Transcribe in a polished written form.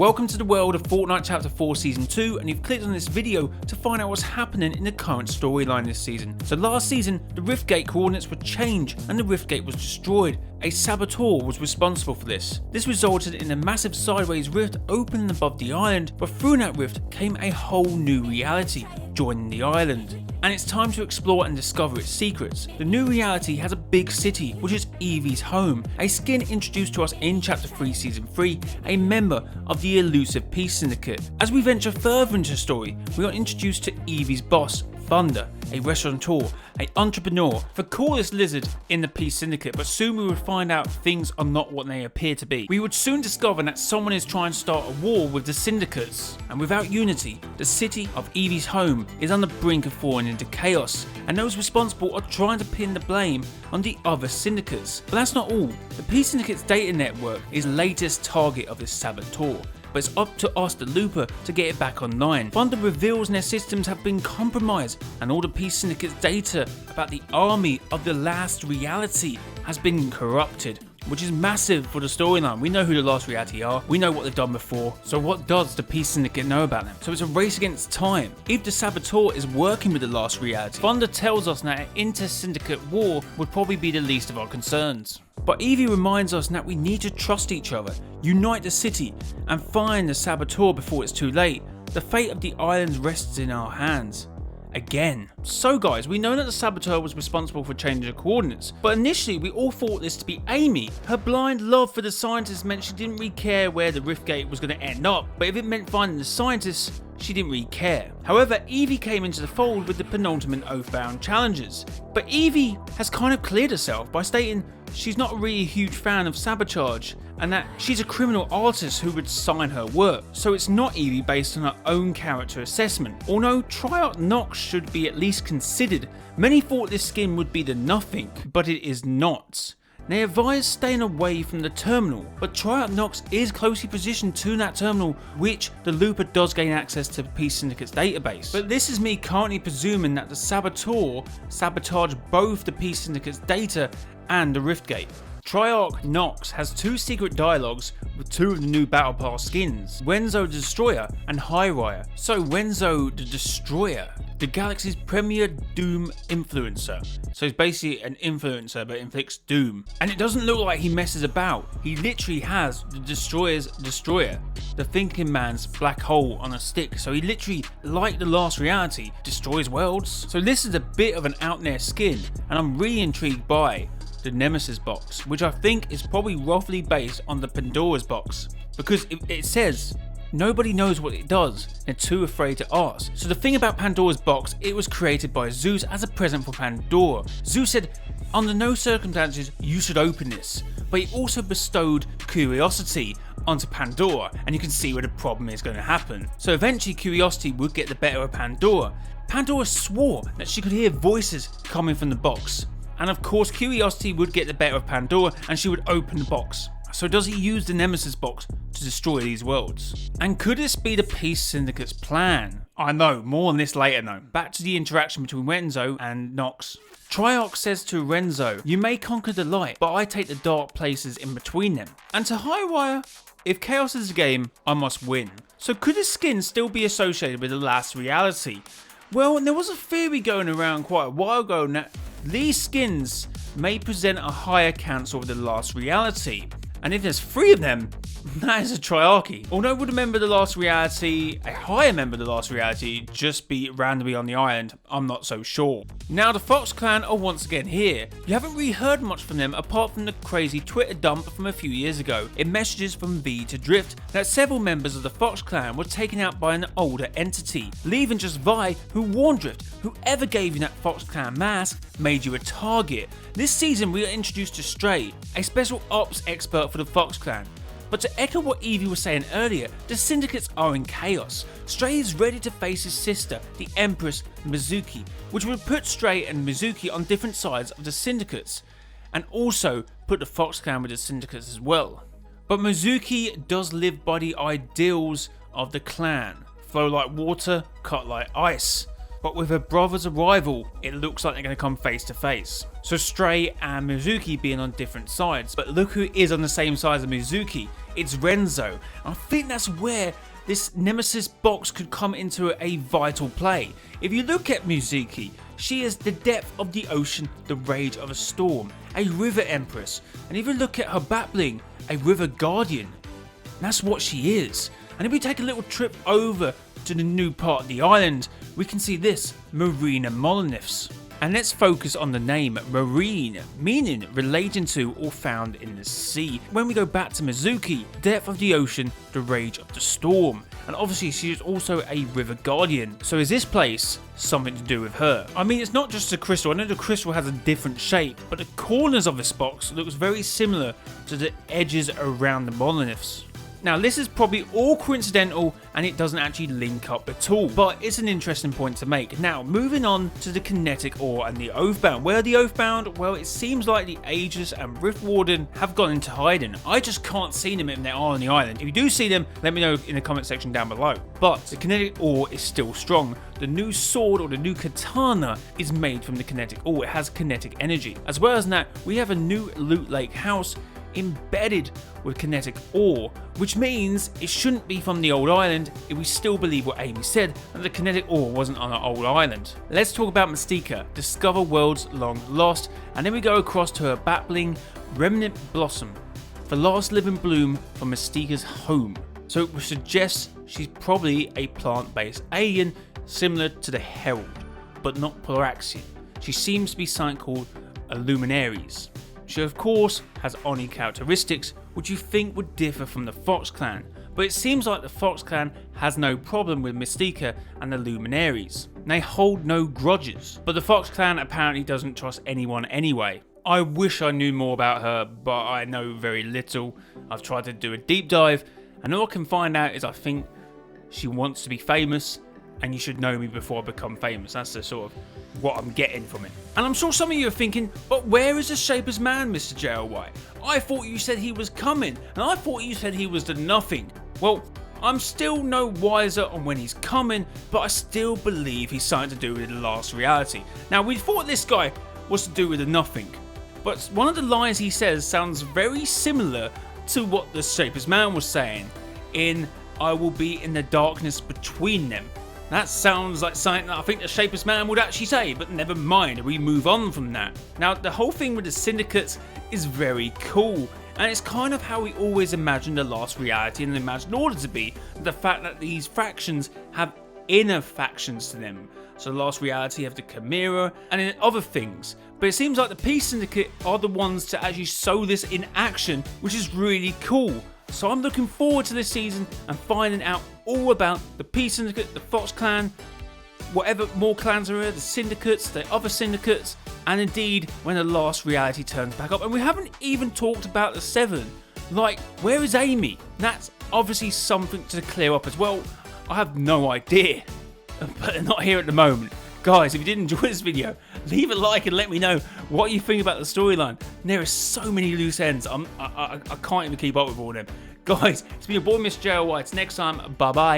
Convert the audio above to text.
Welcome to the world of Fortnite Chapter 4 Season 2, and you've clicked on this video to find out what's happening in the current storyline this season. So last season, the Riftgate coordinates were changed and the Riftgate was destroyed. A saboteur was responsible for this. This resulted in a massive sideways rift opening above the island, but through that rift came a whole new reality, joining the island. And it's time to explore and discover its secrets. The new reality has a big city, which is Evie's home, a skin introduced to us in Chapter 3 Season 3, a member of the elusive Peace Syndicate. As we venture further into the story, we are introduced to Evie's boss, Thunder, a restaurateur, an entrepreneur, the coolest lizard in the Peace Syndicate, but soon we would find out things are not what they appear to be. We would soon discover that someone is trying to start a war with the Syndicates, and without unity, the city of Evie's home is on the brink of falling into chaos, and those responsible are trying to pin the blame on the other Syndicates. But that's not all. The Peace Syndicate's data network is the latest target of this saboteur, but it's up to us, the Looper, to get it back online. Thunder reveals their systems have been compromised, and all the Peace Syndicate's data about the army of the last reality has been corrupted, which is massive for the storyline. We know who the last reality are, we know what they've done before, so what does the Peace Syndicate know about them? So it's a race against time. If the saboteur is working with the last reality, Thunder tells us that an inter-syndicate war would probably be the least of our concerns. But Evie reminds us that we need to trust each other, unite the city, and find the saboteur before it's too late. The fate of the islands rests in our hands. Again. So guys, we know that the saboteur was responsible for changing the coordinates, but initially we all thought this to be Amie. Her blind love for the scientists meant she didn't really care where the Riftgate was going to end up, but if it meant finding the scientists, she didn't really care. However, Evie came into the fold with the penultimate oathbound challenges. But Evie has kind of cleared herself by stating she's not really a huge fan of sabotage, and that she's a criminal artist who would sign her work. So it's not Evie based on her own character assessment. Although Triarch Nox should be at least considered, many thought this skin would be the nothing, but it is not. They advise staying away from the terminal, but Triarch Nox is closely positioned to that terminal, which the Looper does gain access to the Peace Syndicate's database. But this is me currently presuming that the saboteur sabotaged both the Peace Syndicate's data and the Riftgate. Triarch Nox has two secret dialogues with two of the new Battle Pass skins, Renzo the Destroyer and Highwire. So Renzo the Destroyer, the galaxy's premier doom influencer. So he's basically an influencer but inflicts doom. And it doesn't look like he messes about. He literally has the Destroyer's Destroyer, the thinking man's black hole on a stick. So he literally, like the last reality, destroys worlds. So this is a bit of an out there skin, and I'm really intrigued by the Nemesis box, which I think is probably roughly based on the Pandora's box, because it says nobody knows what it does, they're too afraid to ask. So the thing about Pandora's box, it was created by Zeus as a present for Pandora. Zeus said, under no circumstances you should open this, but he also bestowed curiosity onto Pandora, and you can see where the problem is going to happen. So eventually curiosity would get the better of Pandora. Pandora swore that she could hear voices coming from the box. And of course curiosity would get the better of Pandora and she would open the box. So does he use the Nemesis box to destroy these worlds? And could this be the Peace Syndicate's plan? I know, more on this later though. Back to the interaction between Renzo and Nox. Triarch says to Renzo, you may conquer the light, but I take the dark places in between them. And to Highwire, if chaos is a game, I must win. So could this skin still be associated with the last reality? Well, there was a theory going around quite a while ago that these skins may present a higher cancel with the last reality, and if there's 3 of them, that is a triarchy. Although would a member of the last reality, a higher member of the last reality, just be randomly on the island, I'm not so sure. Now the Fox clan are once again here. You haven't really heard much from them apart from the crazy Twitter dump from a few years ago in messages from V to Drift that several members of the Fox clan were taken out by an older entity, leaving just Vi, who warned Drift, whoever gave you that Fox clan mask made you a target. This season we are introduced to Stray, a special ops expert for the Fox clan. But to echo what Evie was saying earlier, the Syndicates are in chaos. Stray is ready to face his sister, the Empress Mizuki, which would put Stray and Mizuki on different sides of the Syndicates, and also put the Fox clan with the Syndicates as well. But Mizuki does live by the ideals of the clan: flow like water, cut like ice. but with her brother's arrival, it looks like they're going to come face to face. So Stray and Mizuki being on different sides, but look who is on the same side as Mizuki, it's Renzo. I think that's where this Nemesis box could come into a vital play. If you look at Mizuki, she is the depth of the ocean, the rage of a storm, a river empress, and if you look at her battling, a river guardian. That's what she is. And if we take a little trip over to the new part of the island, we can see this, marine monoliths. And let's focus on the name marine, meaning relating to or found in the sea. When we go back to Mizuki, depth of the ocean, the rage of the storm. And obviously she is also a river guardian. So is this place something to do with her? I mean, it's not just a crystal. I know the crystal has a different shape, but the corners of this box looks very similar to the edges around the monoliths. Now this is probably all coincidental and it doesn't actually link up at all, but it's an interesting point to make. Now moving on to the kinetic ore and the oathbound. Where are the oathbound? Well, it seems like the Aegis and Rift Warden have gone into hiding. I just can't see them if they are on the island. If you do see them, let me know in the comment section down below. But the kinetic ore is still strong. The new sword or the new katana is made from the kinetic ore. It has kinetic energy. As well as that, we have a new loot lake house embedded with kinetic ore, which means it shouldn't be from the old island if we still believe what Amie said, that the kinetic ore wasn't on our old island. Let's talk about Mystica, discover worlds long lost, and then we go across to her battling remnant blossom, the last living bloom from Mystica's home. So it suggests she's probably a plant-based alien similar to the Herald, but not Plaraxian. She seems to be something called a Luminaries. She of course has Oni characteristics which you think would differ from the Fox clan, but it seems like the Fox clan has no problem with Mystica and the Luminaries. They hold no grudges, but the Fox clan apparently doesn't trust anyone anyway. I wish I knew more about her, but I know very little. I've tried to do a deep dive and all I can find out is I think she wants to be famous and you should know me before I become famous. That's the sort of what I'm getting from it. And I'm sure some of you are thinking, but where is the shapeless man, Mr. JLY? I thought you said he was coming, and I thought you said he was the nothing. Well, I'm still no wiser on when he's coming, but I still believe he's something to do with the last reality. Now, we thought this guy was to do with the nothing, but one of the lines he says sounds very similar to what the shapeless man was saying in I will be in the darkness between them. That sounds like something that I think the shapeless man would actually say, but never mind, we move on from that. Now, the whole thing with the syndicates is very cool, and it's kind of how we always imagined the last reality and imagined order to be, the fact that these factions have inner factions to them. So the last reality have the Chimera and then other things, but it seems like the Peace Syndicate are the ones to actually show this in action, which is really cool. So I'm looking forward to this season and finding out all about the Peace Syndicate, the Fox clan, whatever more clans are here, the syndicates, the other syndicates, and indeed when the last reality turns back up. And we haven't even talked about the Seven. Like, where is Amie? That's obviously something to clear up as well. I have no idea, but they're not here at the moment. Guys, if you did enjoy this video, leave a like and let me know what you think about the storyline. There are so many loose ends. I can't even keep up with all of them. Guys, it's been your boy Mr. JLY. Till next time, bye bye.